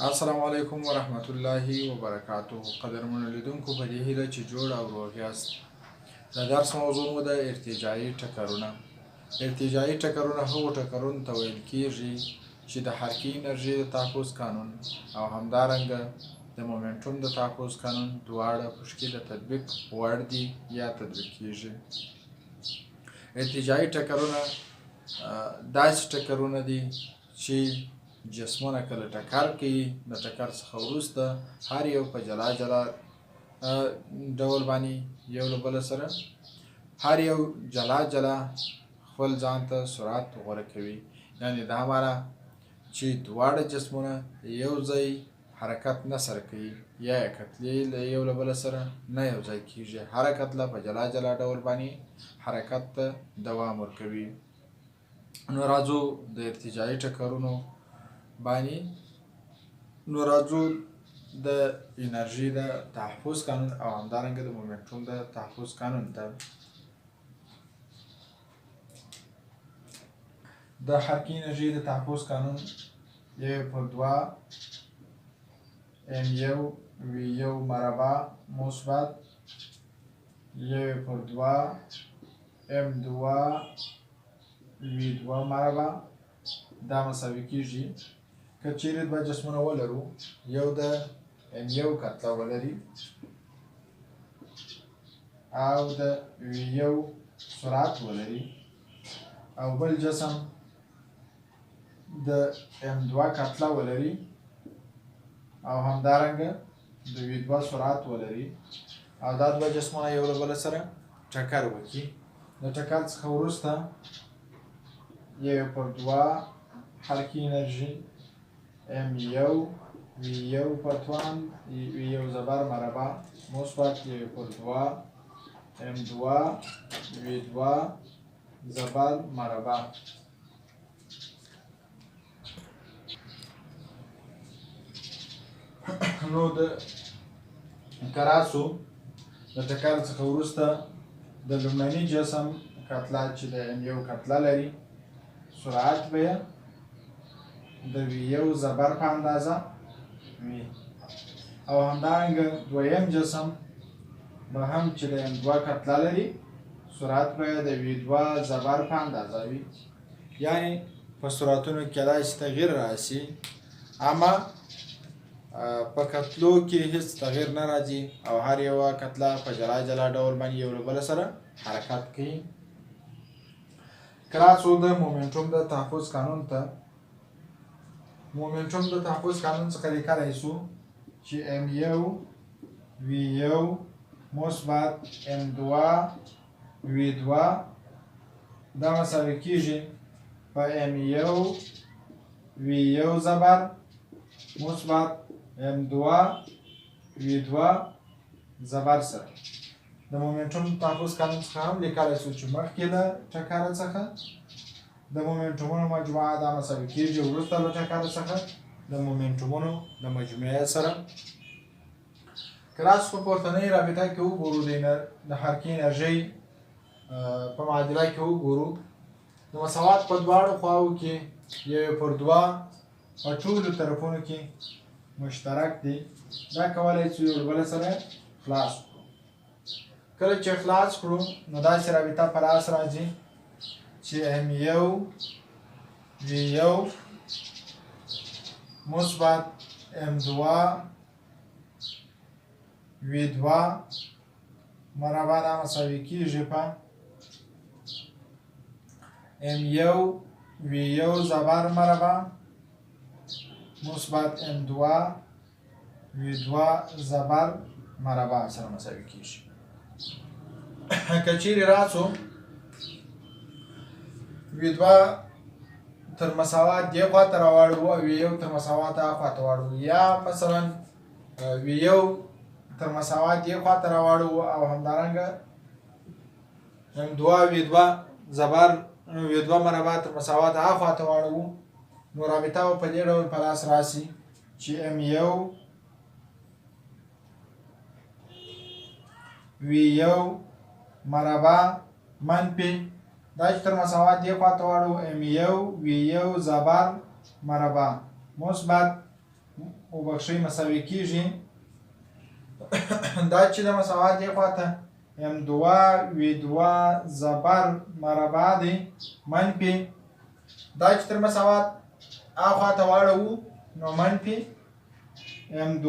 السلام علیکم ورحمت الله وبرکاته. قدرمنو لیدونکو، په دې هیله چې جوړ او روغ یاست. د درس موضوع مو د ارتجاعي ټکرونه. ارتجاعي ټکرونه هغو ټکرونو ته ویل کیږي چې د حرکي انرژي د تحفظ قانون او همدارنګه د مومنټوم د تحفظ قانون دواړه پشکې د تطبیق وړ دي یا تطبیق کیږي. ارتجاعي ټکرونه داسې ټکرونه دي چې جسمونه کله ټکر کوي، د ټکر څخه وروسته هر یو په جلا جلا ډول باندې یو له بل سره هر یو جلا جلا خپل ځان ته سرعت غوره کوي. یعنې دا معنی چې دواړه جسمونه یو ځای حرکت نه سره کوي یا کتلې له یو له بل سره نه یو ځای کیږي، هر کتله په جلا جلا ډول باندې حرکت ته دوام ورکوي. نو راځو د ارتجاعي ټکرونو باندې د انرژي د تحفظ قانون او همدارنګه د مومنټوم د تحفظ قانون ته. د حرکي انرژي د تحفظ قانون 1/2 m1 v1 مربع مثبت 1/2 m2 v2 مربع دا مساوي کیږي که چیرې دوه جسمونه ولرو، یو د m1 کتله ولري او د v1 سرعت ولري، او بل جسم د m2 کتله ولري او همدارنګه د v2 سرعت ولري، او دا دوه جسمونه یو له بل سره ټکر وکړي. د ټکر څخه وروسته 1/2 حرکي انرژي m1 v1 پتوان v1 زبر مربع مثبت 1/2 m2 v2 زبر مربع. نو د کراسو د ټکر څخه وروسته د لومړني جسم کتله چې د m1 کتله لري سرعت به د v1 زبر په اندازه وي، او همدارنګه دویم جسم به هم چې د m2 کتله لري سرعت به د v2 زبر په اندازه وي. یعنی په سرعتونو کې کېدای شي تغییر راشي، اما په کتلو کې هیڅ تغییر نه راځي او هر یوه کتله په جلا جلا ډول باندې یو له بل سره حرکت کوي. کراسو د مومنټوم د تحفظ قانون ته. مومنټوم د تحفظ قانون څخه لیکلی شو چې m1 v1 مثبت m2 v2 دا مساوي کیږي په m1 v1 زبر مثبت m2 v2 زبر سره. د مومنټوم تحفظ قانون څخه هم لیکلی شو چې مخکې له ټکره څخه د مومنټومونو مجموعه دا مساوي کیږي وروسته له ټکره څخه د مومنټومونو د مجموعې سره. کلاس په پورتنۍ رابطه کې وګورو، د حرکي انرژۍ په معادله کې وګورو. د مساوات په دواړو خواو کې 1/2 په ټولو طرفونو کې مشترک دی. دا کولی شو یو له بل سره خلاص کړو. کله چې خلاص کړو نو داسې رابطه په لاس راځي چې m1 v1 مثبت m2 v2 مربع دا مساوي کیږي په m1 v1 زبر مربع مثبت m2 v2 زبر مربع سره مساوي کیږي. که چیرې راسو v2 تر مساوات دې خواته راواړو او v1 تر مساوات هغه خواته واړو، یا مثلا v1 تر مساوات دې خواته راواړو او همدارنګه m2 v2 زبر v2 مربع تر مساوات هغه خواته واړو، نو رابطه په دې ډول په لاس راسي چې m1 v1 مربع منفي دا چې تر مساوات دې خواته واړو m1 v1 زبر مربع مثبت وبخښئ مساوي کېږي دا چې د مساوات دې خواته M2 V2 زبر مربع دی منفي دا چې تر مساوات خواته واړوو نو منفي M2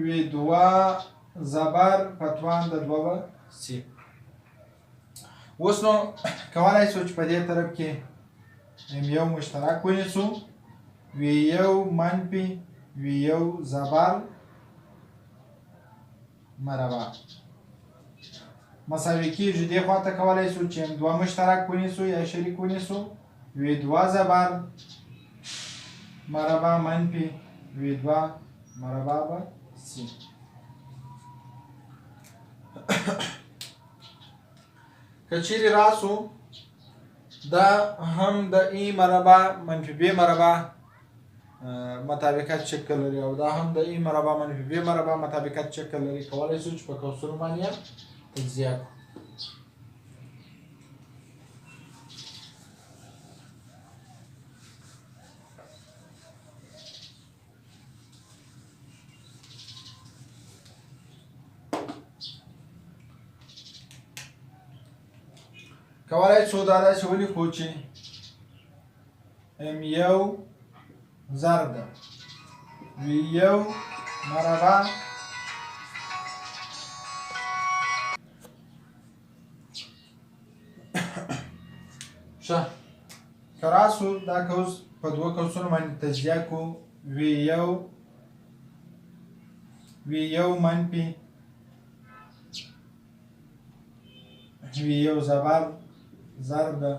V2 زبر په توان د 2 به سي. اوس نو کولی شو چې په دې طرف کې M1 مشترک ونیسو V1 منفي V1 زبر مربع مساوي کېږي دې خواته کولی شو چې M2 مشترک ونیسو یا شریک ونیسو V2 زبر مربع منفي V2 مربع به سي. که چیرې راسو دا هم د ای مربع منفي ب مربع مطابقت شکل لري او دا هم د ای مربع منفي ب مربع مطابقت شکل لري. کولی شو چې په قوسونو باندې تجزیه کړو. کولی شو دا داسې ولیکو چې M1 ضرب ده V1 مربع ښه که راسو دا قوس په دوه قوسونو باندې تجزیه کړو V1 منفي V1 زبر ضرب ده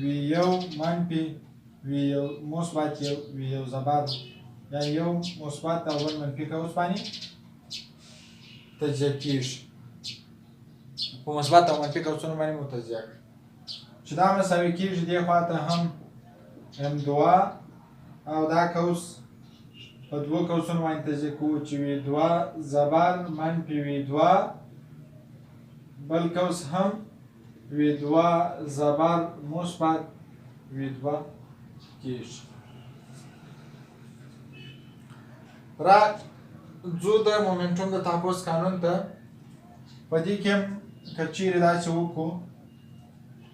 V1 منفي V1 مثبت V1 زبر یعنی یو مثبت او بل منفي قوس باندې تجزیه کېږي په مثبت او منفي قوسونو باندې مو تجزیه کړي چې دا مساوي کېږي دې خواته هم M2 او دا قوس په دوه قوسونو باندې تجزیه کوو چې V2 زبر منفي V2 بل قوس هم V2 زبر مثبت V2 کېږي. را ځو د مومنټوم د تاپوس قانون ته. په دې کې هم که چیرې داسې وکړو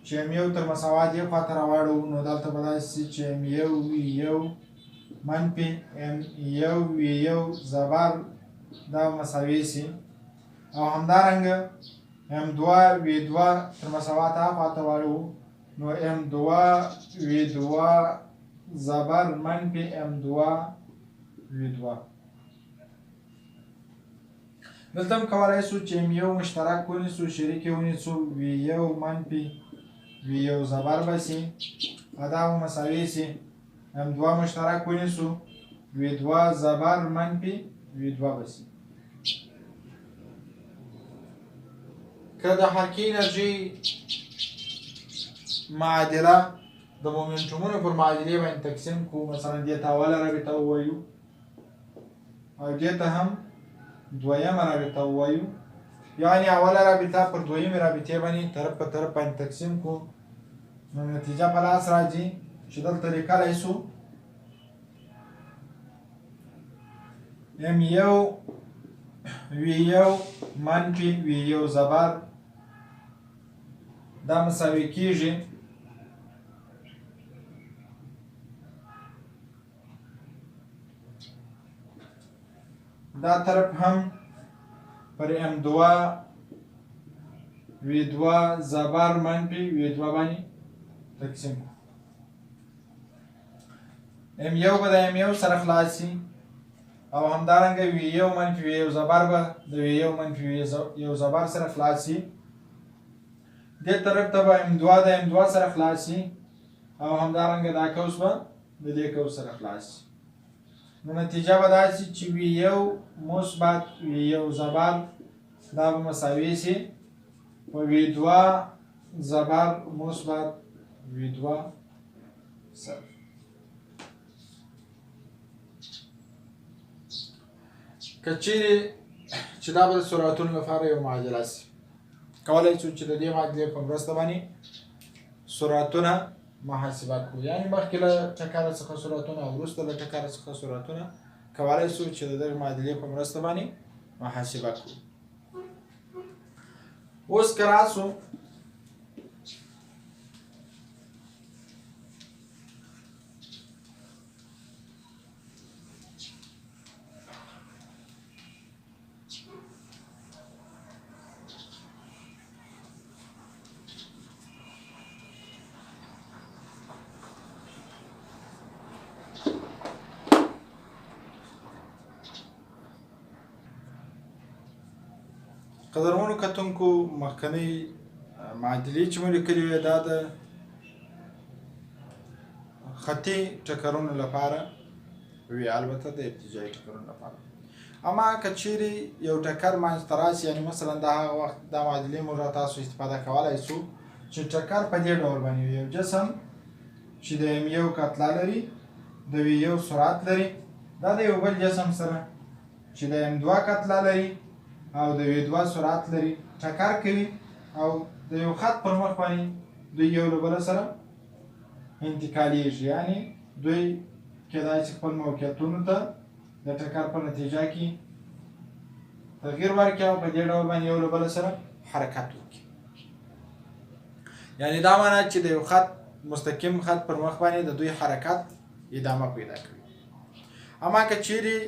چې M1 تر مساوات یو خواته راواړو نو دلته به داسې شي چې M1 V1 منفي M1 V1 زبر دا مساوي شي او همدارنګه M2 V2 تر مساوات خواته واړو نو M2 V2 زبر منفي M2 V2 دلته هم کولی شو چې M1 مشترک ونیسو شریک ونیسو V1 منفي V1 زبر به شي دا به مساوي شي M2 مشترک ونیسو V2 زبر منفي V2 به شي. که د حرکي انرژي معادله د مومنټومونو پر معادلې باندې تقسیم کوو مثلا دې ته اوله رابطه ووایو او دې ته هم دویمه رابطه ووایو یعنې اوله رابطه پر دویمې رابطې باندې طرف په طرف باندې تقسیم کوو نو نتیجه په لاس راځي چې دلته لیکلی شو M1 V1 منفي V1 زبر دا مساوي کېږي دا طرف هم پر M2 V2 زبر منفي V2 باندې تقسیم M1 به د M1 سره خلاص شي او همدارنګه V1 منفي V1 زبر به د V1 منفي V1 زبر سره خلاص شي دې طرف ته به M2 د M2 سره خلاص شي او همدارنګه دا قوس به د دې قوس سره خلاص شي نو نتیجه به دا شي چې V1 مثبت V1 زبر دا به مساوي شي په V2 زبر مثبت V2 سره. که چیرې چې دا به د سرعتونو لپاره یو معادله شي کولی شو چې د دې معادلې په مرسته باندې سرعتونه محاسبه کړو یعنې مخکې له ټکر څخه سرعتونه او وروسته له ټکر څخه سرعتونه کولی شو چې د دغې معادلې په مرسته باندې محاسبه کړو. اوس که راسو قدرمنو کتونکو مخکنۍ معادلې چې مو لیکلې وې دا د خطي ټکرونو لپاره وي، البته د ابتجایي ټکرونو لپاره. اما که چیرې یو ټکر منځته راشي، یعنې مثلا د هغه وخت دا معادلې موږ تاسو استفاده کولی شو چې ټکر په دې ډول باندې وي: یو جسم چې د m1 کتله لري، د v1 سرعت لري، دا د یو بل جسم سره چې د m2 کتله لري او د v2 سرعت لري ټکر کوي او د یو خط پر مخ باندې دوی یو له بله سره انتقالیږي، یعنې دوی کیدای شي خپل موقعیتونو ته د ټکر په نتیجه کې تغییر ورکړي او په دې ډول باندې یو له بله سره حرکت وکړي. یعنې دا معنی چې د یو خط مستقیم خط پر مخ باندې د دوی حرکت ادامه پیدا کوي. اما که چیرې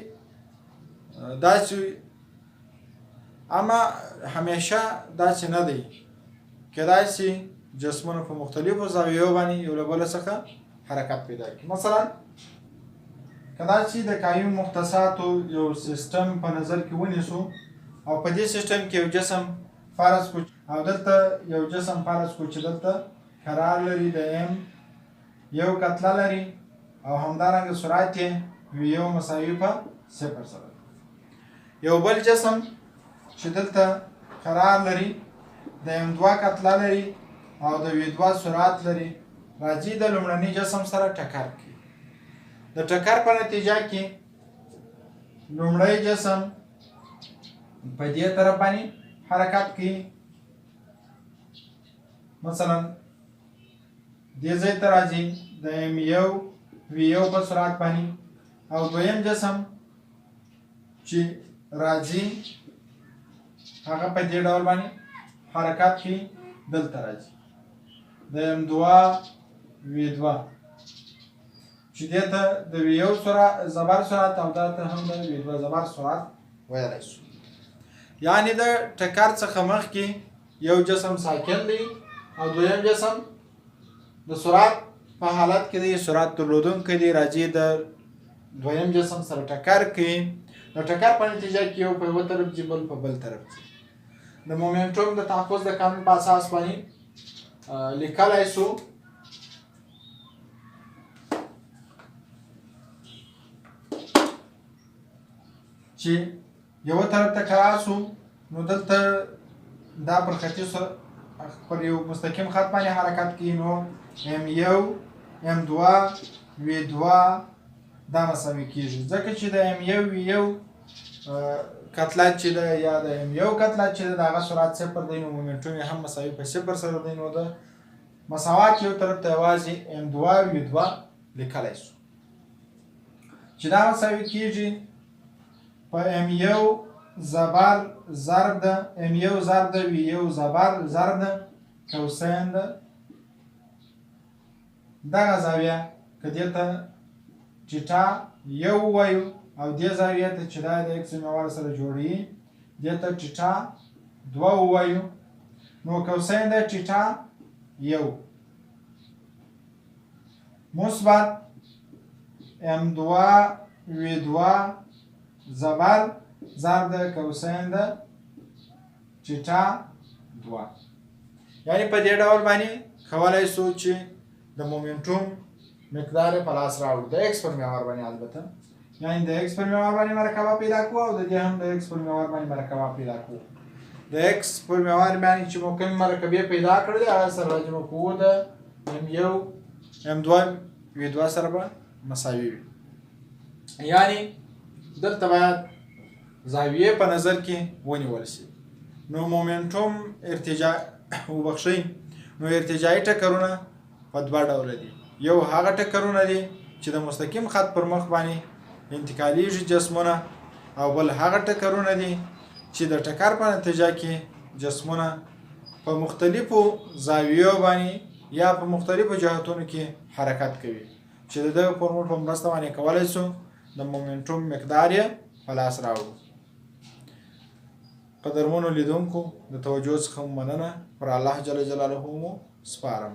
داسې اما همیشه داسې نه دی، کیدای شي جسمونه په مختلفو زاویو باندې یو له بله څخه حرکت پیدا کړي. مثلا کیدای شي د قایم مختصاتو یو سیستم په نظر کې ونیسو او په دې سیستم کې یو جسم فرض کړو او دلته یو جسم فرض کړو چې دلته قرار لري د m1 کتله لري او همدارنګه سرعت یې v1 مساوي په 0 سره. یو بل جسم چې دلته قرار لري د m2 کتله لري او د v2 سرعت لري، راځي د لومړني جسم سره ټکر کوي. د ټکر په نتیجه کې لومړی جسم په دې طرف باندې حرکت کوي، مثلا دې ځای ته راځي د m1 v1 په سرعت باندې او دویم جسم چې راځي هغه په دې ډول باندې حرکت کوي، دلته راځي د m2 v2 چې دې ته د v1 زبر سرعت او دا ته هم د v2 زبر سرعت ویلی شو. یعنې د ټکر څخه مخکې یو جسم ساکن دی او دویم جسم د سرعت په حالت کې دی، سرعت درلودونکی دی، راځي د دویم جسم سره ټکر کوي. د ټکر په نتیجه کې یو په یوه طرف ځي بل په بل طرف ځي. د مومنټوم د تحفظ د قانون په اساس باندې لیکلی شو چې یوه طرف ته قرار شو نو دلته دا پر خطي پر یو مستقیم خط باندې حرکت کوي، نو m1 m2 v2 دا مساوي کېږي، ځکه چې د m1 v1 کتله چې ده یا د m1 کتله چې ده د هغه سرعت 0 دی، نو مومنټوم یې هم مساوي په 0 سره دی، نو د مساوات یو طرف ته یوازې m2 v2 لیکلی شو چې دا مساوي کېږي په m1 زبر ضرب د m1 ضرب د v1 زبر ضرب د کوسین د دغه زاویه که دې ته ټیټا یو ووایو او دې زاویې ته چې دا د x محور سره جوړوي دې ته ټیټا 2 ووایو، نو کوسین د ټیټا یو مثبت m2 v2 زبر ضرب د کوسین د ټیټا 2. یعنې په دې ډول باندې کولی شو چې د مومنټوم مقدار په لاس راوړو د x پر محور باندې، البته یعنې د x پر محور باندې مرکبه پیدا کړو او د دې هم د x پر محور باندې مرکبه پیدا کړو. د x پر محور باندې چې مو کومې مرکبې پیدا کړلې هغه سره راجمع کوو د m1 m2 v2 سره به مساوي وي. یعنې دلته باید زاویې په نظر کې ونیول شي. نو مومنټوم ارتجاع وبخښئ، نو ارتجاعي ټکرونه په دوه ډوله دي. یو هغه ټکرونه دي چې د مستقیم خط پر مخ باندې انتقالیږي جسمونه او بل هغه ټکرونه دي چې د ټکر په نتیجه کې جسمونه په مختلفو زاویو باندې یا په مختلفو جهتونو کې حرکت کوي چې د دغه فورمول په مرسته باندې کولی شو د مومنټوم مقدار یې په لاس راوړو. قدرمنو لیدونکو د توجه څخه مننه، پر الله جل جلاله مو سپارم.